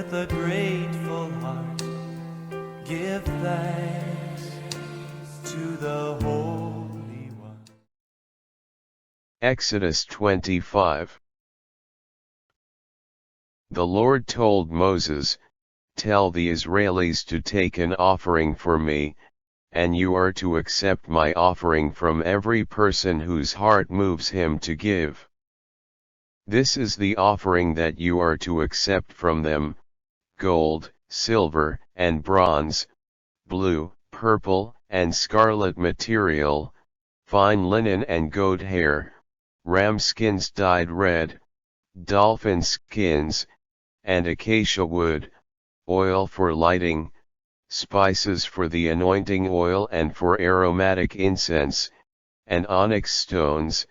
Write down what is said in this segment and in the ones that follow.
with a grateful heart, give thanks to the Holy One. Exodus 25. The Lord told Moses, "Tell the Israelis to take an offering for me, and you are to accept my offering from every person whose heart moves him to give. This is the offering that you are to accept from them: gold, silver, and bronze, blue, purple, and scarlet material, fine linen and goat hair, ram skins dyed red, dolphin skins, and acacia wood, oil for lighting, spices for the anointing oil and for aromatic incense, and onyx stones,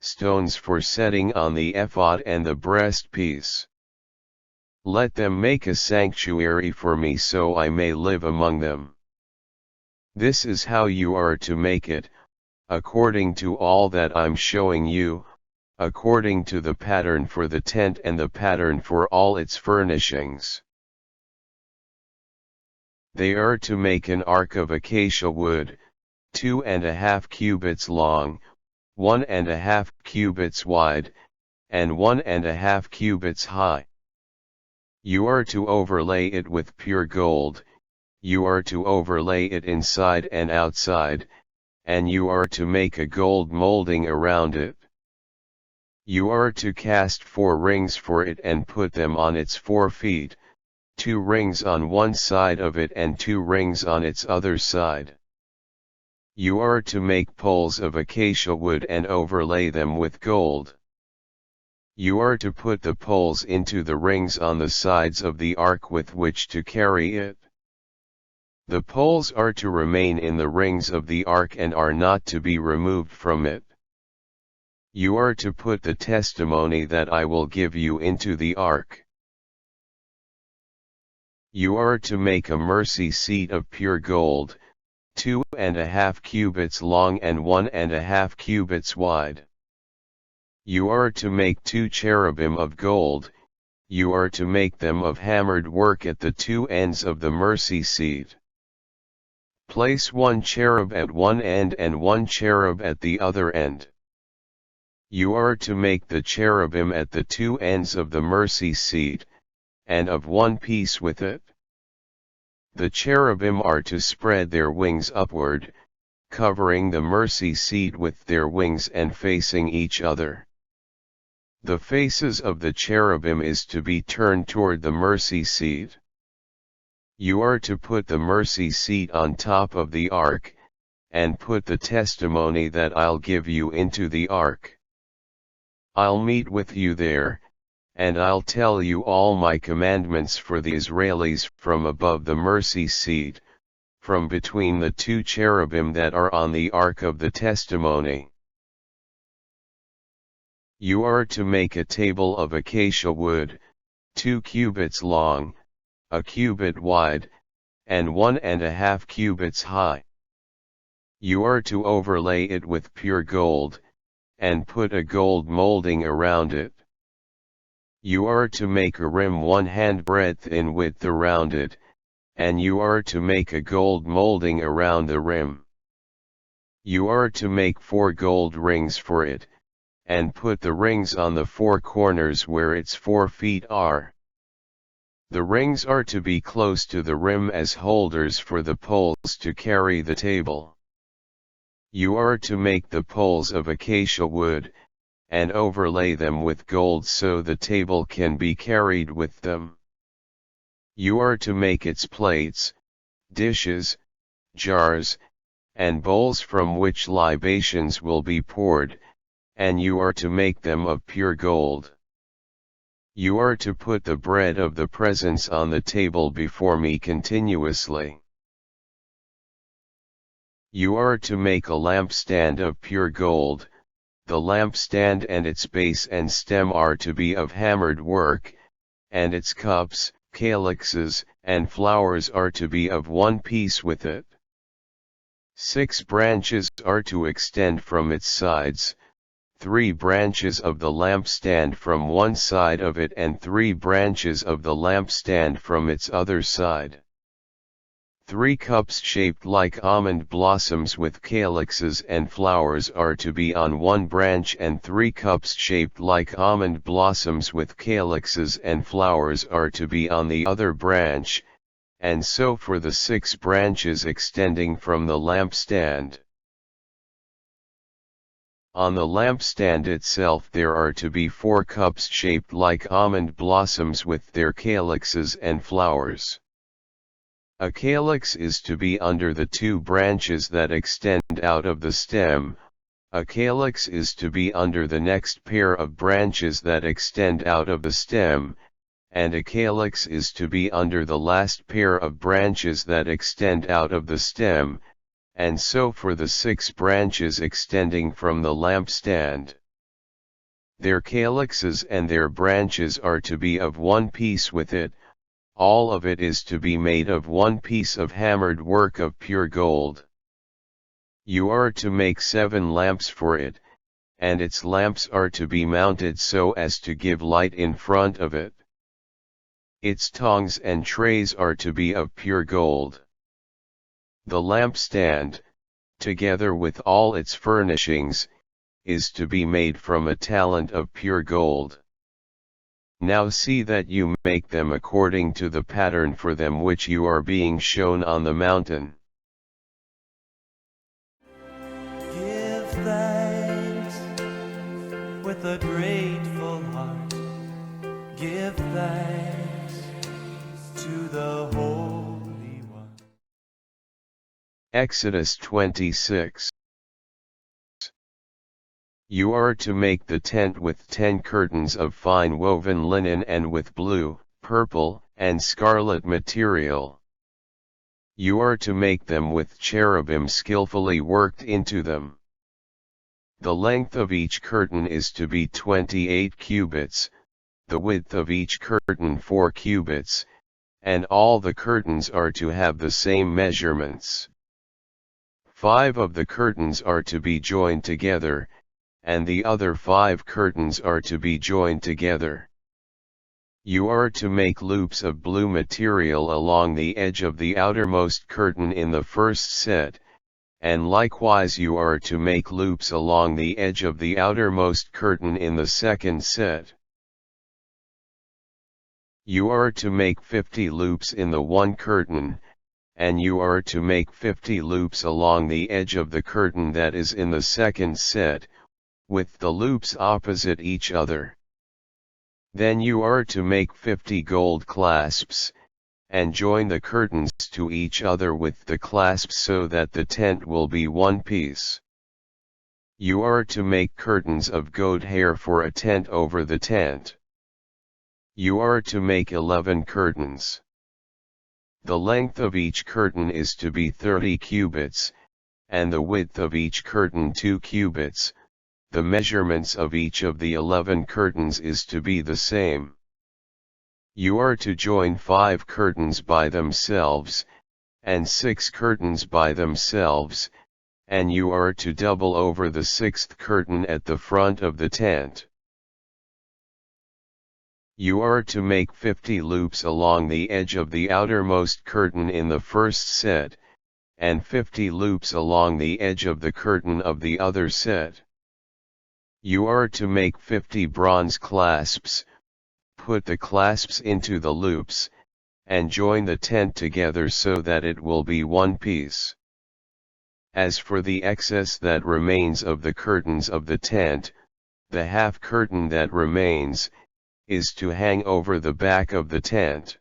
stones for setting on the ephod and the breastpiece. Let them make a sanctuary for me so I may live among them. This is how you are to make it, according to all that I'm showing you, according to the pattern for the tent and the pattern for all its furnishings. They are to make an ark of acacia wood, 2.5 cubits long, 1.5 cubits wide, and 1.5 cubits high. You are to overlay it with pure gold, you are to overlay it inside and outside, and you are to make a gold molding around it. You are to cast 4 rings for it and put them on its 4 feet, 2 rings on one side of it and 2 rings on its other side. You are to make poles of acacia wood and overlay them with gold. You are to put the poles into the rings on the sides of the ark with which to carry it. The poles are to remain in the rings of the ark and are not to be removed from it. You are to put the testimony that I will give you into the ark. You are to make a mercy seat of pure gold, 2.5 cubits long and 1.5 cubits wide. You are to make 2 cherubim of gold, you are to make them of hammered work at the 2 ends of the mercy seat. Place 1 cherub at one end and 1 cherub at the other end. You are to make the cherubim at the 2 ends of the mercy seat, and of one piece with it. The cherubim are to spread their wings upward, covering the mercy seat with their wings and facing each other. The faces of the cherubim is to be turned toward the mercy seat. You are to put the mercy seat on top of the ark, and put the testimony that I'll give you into the ark. I'll meet with you there, and I'll tell you all my commandments for the Israelis from above the mercy seat, from between the 2 cherubim that are on the ark of the testimony. You are to make a table of acacia wood, 2 cubits long, a cubit wide, and 1.5 cubits high. You are to overlay it with pure gold, and put a gold molding around it. You are to make a rim 1 handbreadth in width around it, and you are to make a gold molding around the rim. You are to make 4 gold rings for it, and put the rings on the 4 corners where its 4 feet are. The rings are to be close to the rim as holders for the poles to carry the table. You are to make the poles of acacia wood, and overlay them with gold so the table can be carried with them. You are to make its plates, dishes, jars, and bowls from which libations will be poured, and you are to make them of pure gold. You are to put the bread of the presence on the table before me continuously. You are to make a lampstand of pure gold. The lampstand and its base and stem are to be of hammered work, and its cups, calyxes, and flowers are to be of one piece with it. 6 branches are to extend from its sides, 3 branches of the lampstand from one side of it and 3 branches of the lampstand from its other side. 3 cups shaped like almond blossoms with calyxes and flowers are to be on one branch, and 3 cups shaped like almond blossoms with calyxes and flowers are to be on the other branch, and so for the 6 branches extending from the lampstand. On the lampstand itself there are to be 4 cups shaped like almond blossoms with their calyxes and flowers. A calyx is to be under the 2 branches that extend out of the stem, a calyx is to be under the next pair of branches that extend out of the stem, and a calyx is to be under the last pair of branches that extend out of the stem, and so for the 6 branches extending from the lampstand. Their calyxes and their branches are to be of one piece with it. All of it is to be made of one piece of hammered work of pure gold. You are to make 7 lamps for it, and its lamps are to be mounted so as to give light in front of it. Its tongs and trays are to be of pure gold. The lampstand, together with all its furnishings, is to be made from a talent of pure gold. Now see that you make them according to the pattern for them which you are being shown on the mountain. Give thanks with a grateful heart. Give thanks to the Holy One. Exodus 26. You are to make the tent with 10 curtains of fine woven linen and with blue, purple, and scarlet material. You are to make them with cherubim skillfully worked into them. The length of each curtain is to be 28 cubits, the width of each curtain 4 cubits, and all the curtains are to have the same measurements. 5 of the curtains are to be joined together, and the other 5 curtains are to be joined together. You are to make loops of blue material along the edge of the outermost curtain in the first set, and likewise you are to make loops along the edge of the outermost curtain in the second set. You are to make 50 loops in the one curtain, and you are to make 50 loops along the edge of the curtain that is in the second set, with the loops opposite each other. Then you are to make 50 gold clasps, and join the curtains to each other with the clasps so that the tent will be one piece. You are to make curtains of goat hair for a tent over the tent. You are to make 11 curtains. The length of each curtain is to be 30 cubits, and the width of each curtain 2 cubits. The measurements of each of the 11 curtains is to be the same. You are to join 5 curtains by themselves, and 6 curtains by themselves, and you are to double over the 6th curtain at the front of the tent. You are to make 50 loops along the edge of the outermost curtain in the first set, and 50 loops along the edge of the curtain of the other set. You are to make 50 bronze clasps, put the clasps into the loops, and join the tent together so that it will be one piece. As for the excess that remains of the curtains of the tent, the half curtain that remains, is to hang over the back of the tent.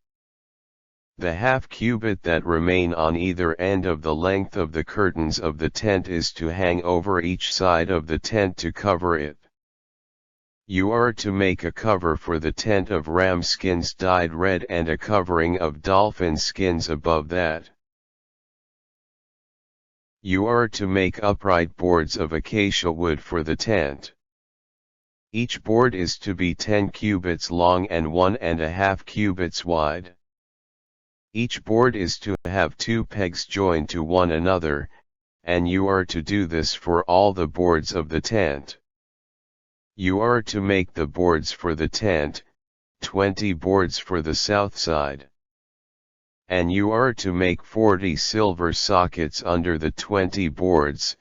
The half cubit that remain on either end of the length of the curtains of the tent is to hang over each side of the tent to cover it. You are to make a cover for the tent of ram skins dyed red and a covering of dolphin skins above that. You are to make upright boards of acacia wood for the tent. Each board is to be 10 cubits long and 1.5 cubits wide. Each board is to have 2 pegs joined to one another, and you are to do this for all the boards of the tent. You are to make the boards for the tent, 20 boards for the south side. And you are to make 40 silver sockets under the 20 boards,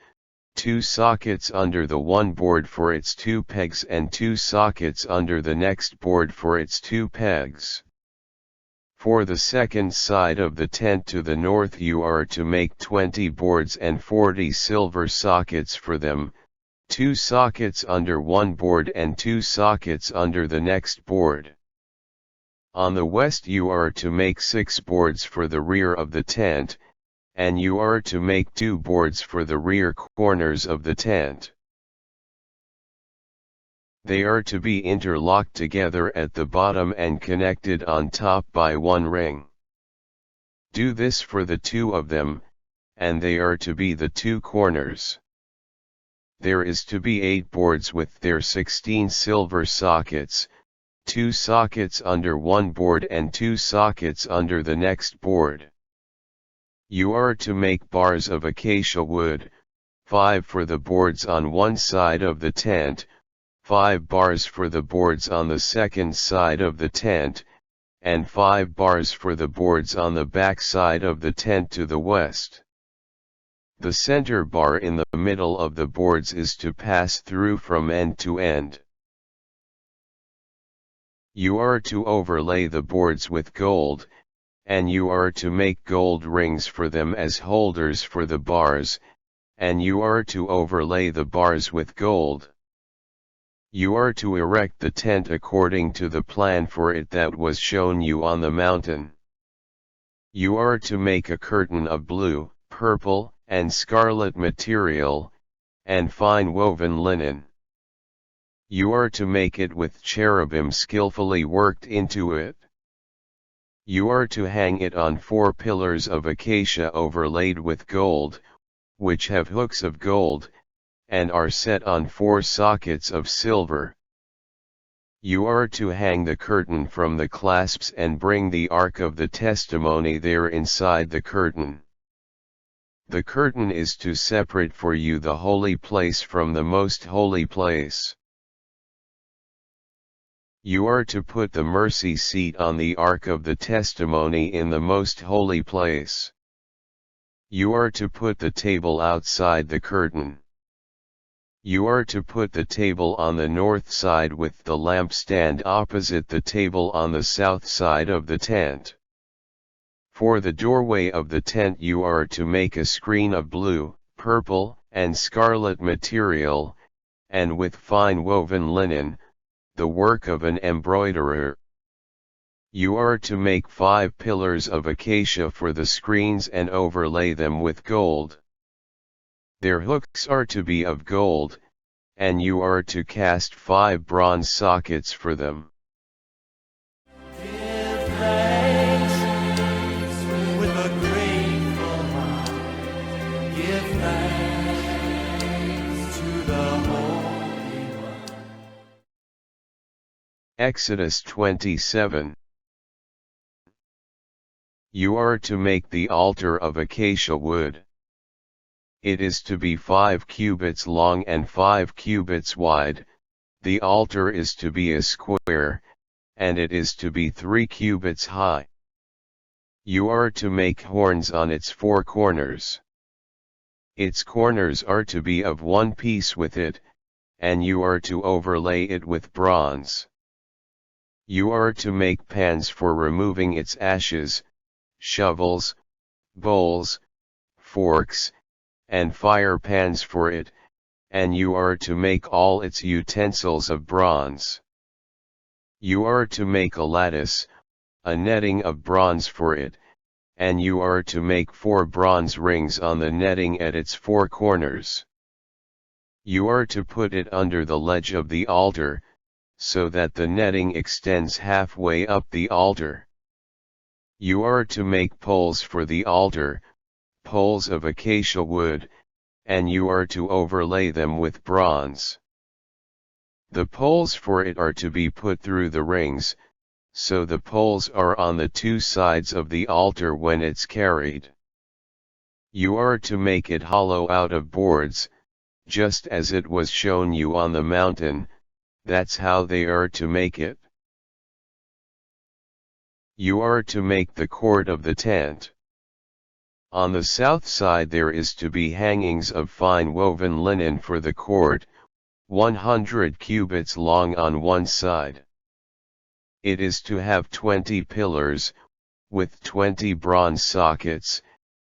2 sockets under the one board for its 2 pegs and 2 sockets under the next board for its 2 pegs. For the second side of the tent to the north you are to make 20 boards and 40 silver sockets for them, 2 sockets under one board and 2 sockets under the next board. On the west you are to make 6 boards for the rear of the tent, and you are to make 2 boards for the rear corners of the tent. They are to be interlocked together at the bottom and connected on top by one ring. Do this for the 2 of them, and they are to be the 2 corners. There is to be 8 boards with their 16 silver sockets, 2 sockets under one board and 2 sockets under the next board. You are to make bars of acacia wood, 5 for the boards on one side of the tent, 5 bars for the boards on the second side of the tent, and 5 bars for the boards on the back side of the tent to the west. The center bar in the middle of the boards is to pass through from end to end. You are to overlay the boards with gold, and you are to make gold rings for them as holders for the bars, and you are to overlay the bars with gold. You are to erect the tent according to the plan for it that was shown you on the mountain. You are to make a curtain of blue, purple, and scarlet material, and fine woven linen. You are to make it with cherubim skillfully worked into it. You are to hang it on 4 pillars of acacia overlaid with gold, which have hooks of gold, and are set on 4 sockets of silver. You are to hang the curtain from the clasps and bring the ark of the testimony there inside the curtain. The curtain is to separate for you the holy place from the most holy place. You are to put the mercy seat on the ark of the testimony in the most holy place. You are to put the table outside the curtain. You are to put the table on the north side with the lampstand opposite the table on the south side of the tent. For the doorway of the tent you are to make a screen of blue, purple, and scarlet material, and with fine woven linen, the work of an embroiderer. You are to make 5 pillars of acacia for the screens and overlay them with gold. Their hooks are to be of gold, and you are to cast 5 bronze sockets for them. Give thanks with a grateful heart. Give thanks to the Holy One. Exodus 27. You are to make the altar of acacia wood. It is to be 5 cubits long and 5 cubits wide, the altar is to be a square, and it is to be 3 cubits high. You are to make horns on its 4 corners. Its corners are to be of one piece with it, and you are to overlay it with bronze. You are to make pans for removing its ashes, shovels, bowls, forks, and fire pans for it, and you are to make all its utensils of bronze. You are to make a lattice, a netting of bronze for it, and you are to make 4 bronze rings on the netting at its 4 corners. You are to put it under the ledge of the altar, so that the netting extends halfway up the altar. You are to make poles for the altar, poles of acacia wood, and you are to overlay them with bronze. The poles for it are to be put through the rings, so the poles are on the 2 sides of the altar when it's carried. You are to make it hollow out of boards, just as it was shown you on the mountain, that's how they are to make it. You are to make the court of the tent. On the south side there is to be hangings of fine woven linen for the court, 100 cubits long on one side. It is to have 20 pillars, with 20 bronze sockets,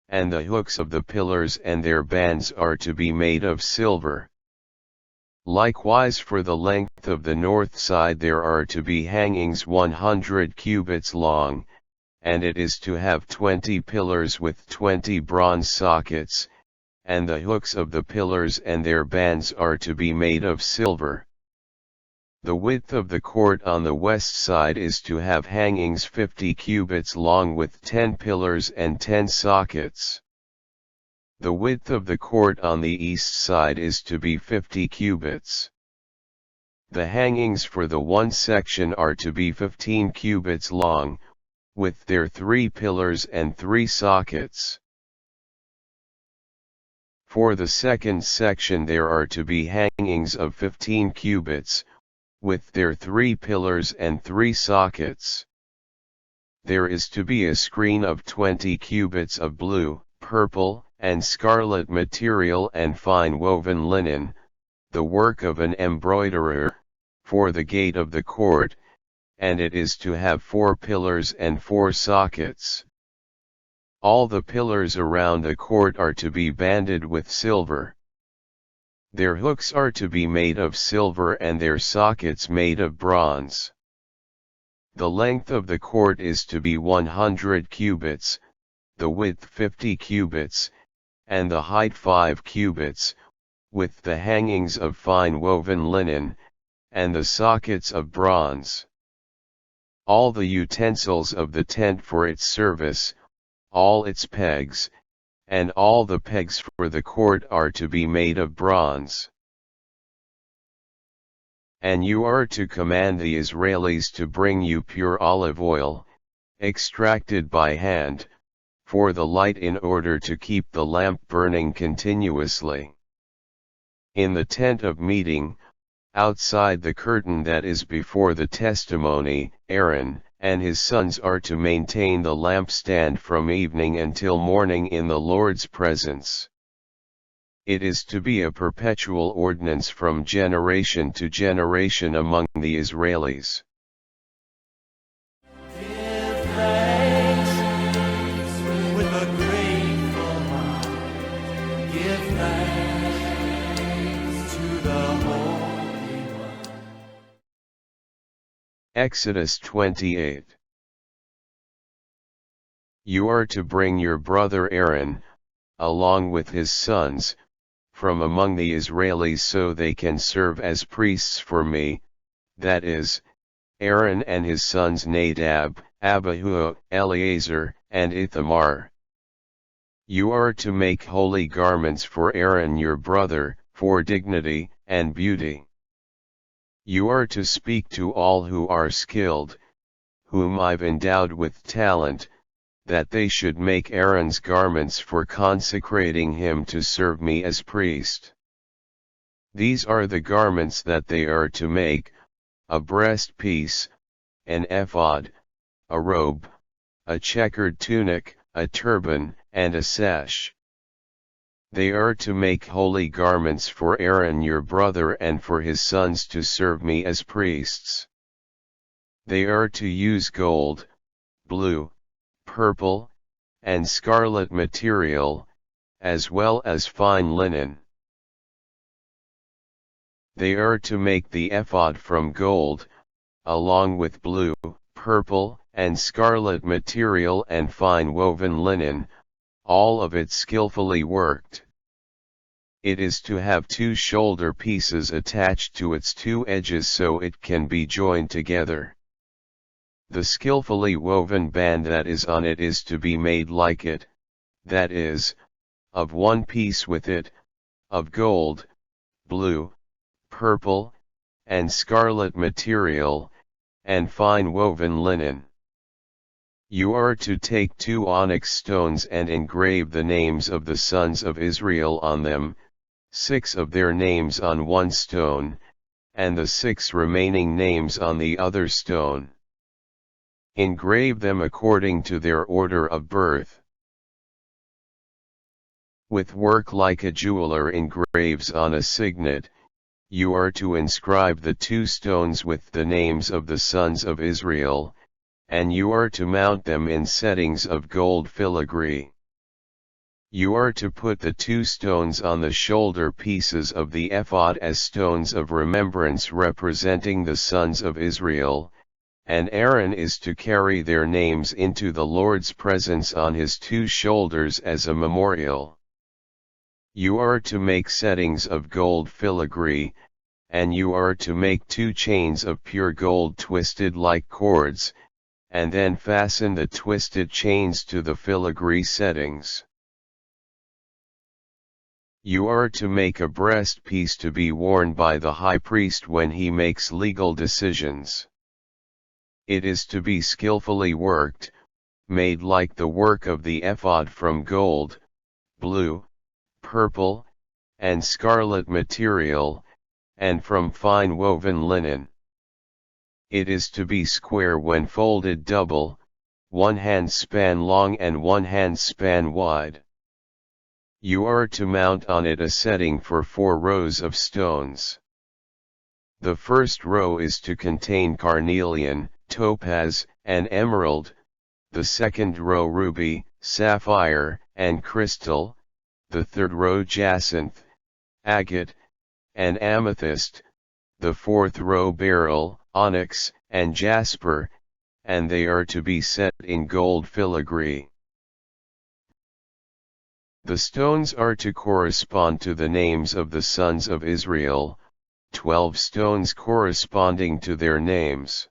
and the hooks of the pillars and their bands are to be made of silver. Likewise for the length of the north side there are to be hangings 100 cubits long, and it is to have 20 pillars with 20 bronze sockets, and the hooks of the pillars and their bands are to be made of silver. The width of the court on the west side is to have hangings 50 cubits long with 10 pillars and 10 sockets. The width of the court on the east side is to be 50 cubits. The hangings for the one section are to be 15 cubits long, with their 3 pillars and 3 sockets. For the second section there are to be hangings of 15 cubits, with their 3 pillars and 3 sockets. There is to be a screen of 20 cubits of blue, purple, and scarlet material and fine woven linen, the work of an embroiderer, for the gate of the court, and it is to have 4 pillars and 4 sockets. All the pillars around the court are to be banded with silver. Their hooks are to be made of silver and their sockets made of bronze. The length of the court is to be 100 cubits, the width 50 cubits, and the height 5 cubits, with the hangings of fine woven linen, and the sockets of bronze. All the utensils of the tent for its service, all its pegs, and all the pegs for the court are to be made of bronze. And you are to command the Israelis to bring you pure olive oil, extracted by hand, for the light in order to keep the lamp burning continuously. In the tent of meeting, outside the curtain that is before the testimony, Aaron and his sons are to maintain the lampstand from evening until morning in the Lord's presence. It is to be a perpetual ordinance from generation to generation among the Israelis. Give thanks with a grateful heart. Give thanks to the Holy One. Exodus 28. You are to bring your brother Aaron, along with his sons, from among the Israelis so they can serve as priests for me, that is, Aaron and his sons Nadab, Abihu, Eleazar, and Ithamar. You are to make holy garments for Aaron your brother, for dignity and beauty. You are to speak to all who are skilled, whom I've endowed with talent, that they should make Aaron's garments for consecrating him to serve me as priest. These are the garments that they are to make: a breastpiece, an ephod, a robe, a checkered tunic, a turban, and a sash. They are to make holy garments for Aaron your brother and for his sons to serve me as priests. They are to use gold, blue, purple, and scarlet material, as well as fine linen. They are to make the ephod from gold, along with blue, purple, and scarlet material and fine woven linen, all of it skillfully worked. It is to have 2 shoulder pieces attached to its 2 edges so it can be joined together. The skillfully woven band that is on it is to be made like it, that is, of one piece with it, of gold, blue, purple, and scarlet material, and fine woven linen. You are to take 2 onyx stones and engrave the names of the sons of Israel on them, 6 of their names on one stone, and the 6 remaining names on the other stone. Engrave them according to their order of birth. With work like a jeweler engraves on a signet, you are to inscribe the 2 stones with the names of the sons of Israel, and you are to mount them in settings of gold filigree. You are to put the 2 stones on the shoulder pieces of the ephod as stones of remembrance representing the sons of Israel, and Aaron is to carry their names into the Lord's presence on his 2 shoulders as a memorial. You are to make settings of gold filigree, and you are to make 2 chains of pure gold twisted like cords, and then fasten the twisted chains to the filigree settings. You are to make a breastpiece to be worn by the high priest when he makes legal decisions. It is to be skillfully worked, made like the work of the ephod from gold, blue, purple, and scarlet material, and from fine woven linen. It is to be square when folded double, 1 handspan long and 1 handspan wide. You are to mount on it a setting for 4 rows of stones. The first row is to contain carnelian, topaz, and emerald, the second row ruby, sapphire, and crystal, the third row jacinth, agate, and amethyst, the fourth row beryl, onyx, and jasper, and they are to be set in gold filigree. The stones are to correspond to the names of the sons of Israel, 12 stones corresponding to their names.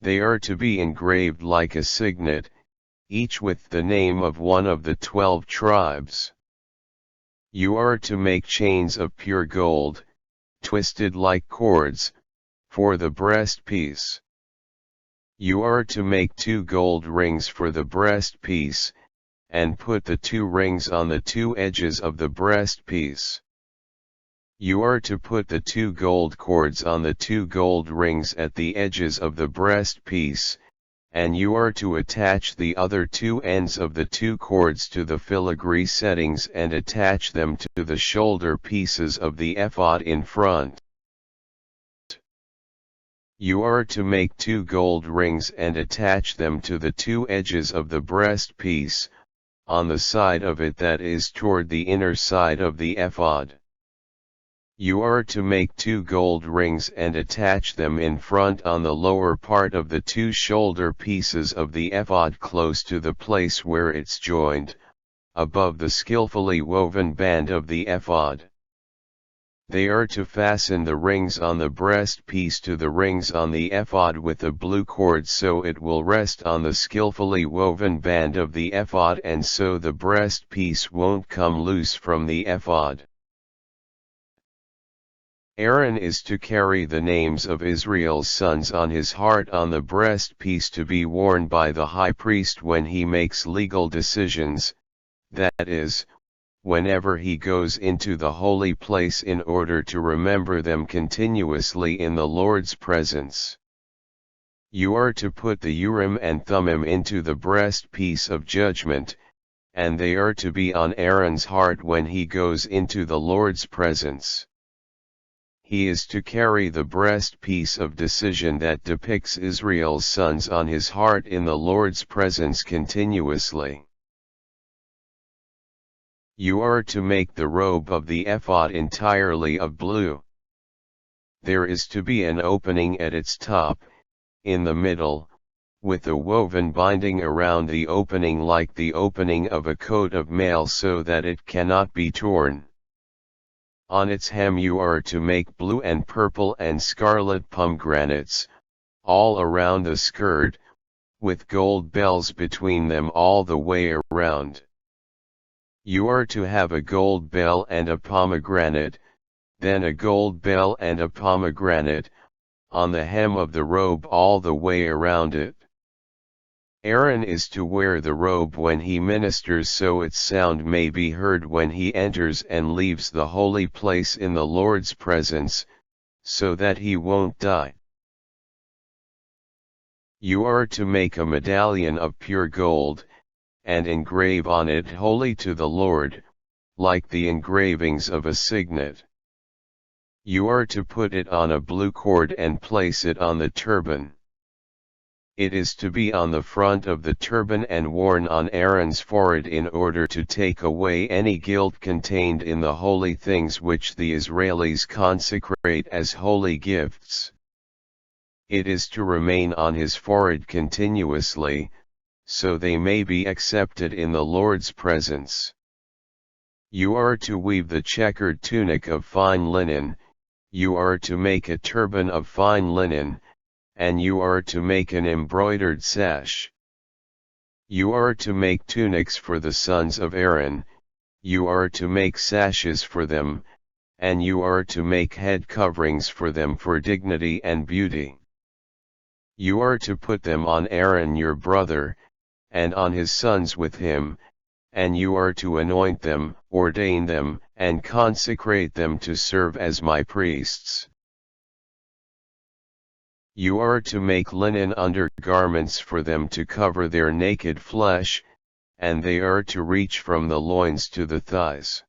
They are to be engraved like a signet, each with the name of one of the 12 tribes. You are to make chains of pure gold, twisted like cords, for the breastpiece. You are to make 2 gold rings for the breastpiece, and put the 2 rings on the 2 edges of the breastpiece. You are to put the 2 gold cords on the 2 gold rings at the edges of the breastpiece, and you are to attach the other 2 ends of the 2 cords to the filigree settings and attach them to the shoulder pieces of the ephod in front. You are to make 2 gold rings and attach them to the 2 edges of the breastpiece, on the side of it that is toward the inner side of the ephod. You are to make 2 gold rings and attach them in front on the lower part of the 2 shoulder pieces of the ephod close to the place where it's joined, above the skillfully woven band of the ephod. They are to fasten the rings on the breastpiece to the rings on the ephod with a blue cord so it will rest on the skillfully woven band of the ephod and so the breastpiece won't come loose from the ephod. Aaron is to carry the names of Israel's sons on his heart on the breastpiece to be worn by the high priest when he makes legal decisions, that is, whenever he goes into the holy place in order to remember them continuously in the Lord's presence. You are to put the Urim and Thummim into the breastpiece of judgment, and they are to be on Aaron's heart when he goes into the Lord's presence. He is to carry the breastpiece of decision that depicts Israel's sons on his heart in the Lord's presence continuously. You are to make the robe of the ephod entirely of blue. There is to be an opening at its top, in the middle, with a woven binding around the opening like the opening of a coat of mail so that it cannot be torn. On its hem you are to make blue and purple and scarlet pomegranates, all around the skirt, with gold bells between them all the way around. You are to have a gold bell and a pomegranate, then a gold bell and a pomegranate, on the hem of the robe all the way around it. Aaron is to wear the robe when he ministers so its sound may be heard when he enters and leaves the holy place in the Lord's presence, so that he won't die. You are to make a medallion of pure gold, and engrave on it Holy to the Lord, like the engravings of a signet. You are to put it on a blue cord and place it on the turban. It is to be on the front of the turban and worn on Aaron's forehead in order to take away any guilt contained in the holy things which the Israelis consecrate as holy gifts. It is to remain on his forehead continuously, so they may be accepted in the Lord's presence. You are to weave the checkered tunic of fine linen, you are to make a turban of fine linen, and you are to make an embroidered sash. You are to make tunics for the sons of Aaron, you are to make sashes for them, and you are to make head coverings for them for dignity and beauty. You are to put them on Aaron your brother, and on his sons with him, and you are to anoint them, ordain them, and consecrate them to serve as my priests. You are to make linen undergarments for them to cover their naked flesh, and they are to reach from the loins to the thighs.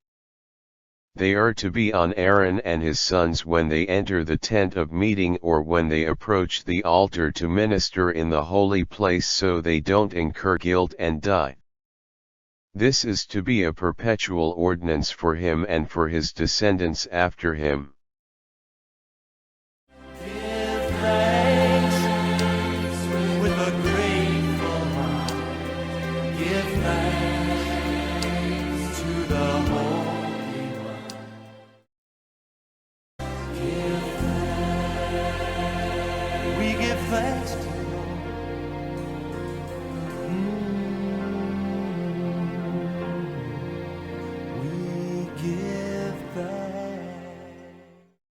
They are to be on Aaron and his sons when they enter the tent of meeting or when they approach the altar to minister in the holy place, so they don't incur guilt and die. This is to be a perpetual ordinance for him and for his descendants after him. Give thanks with a grateful heart. Give thanks to the Holy One. We give thanks to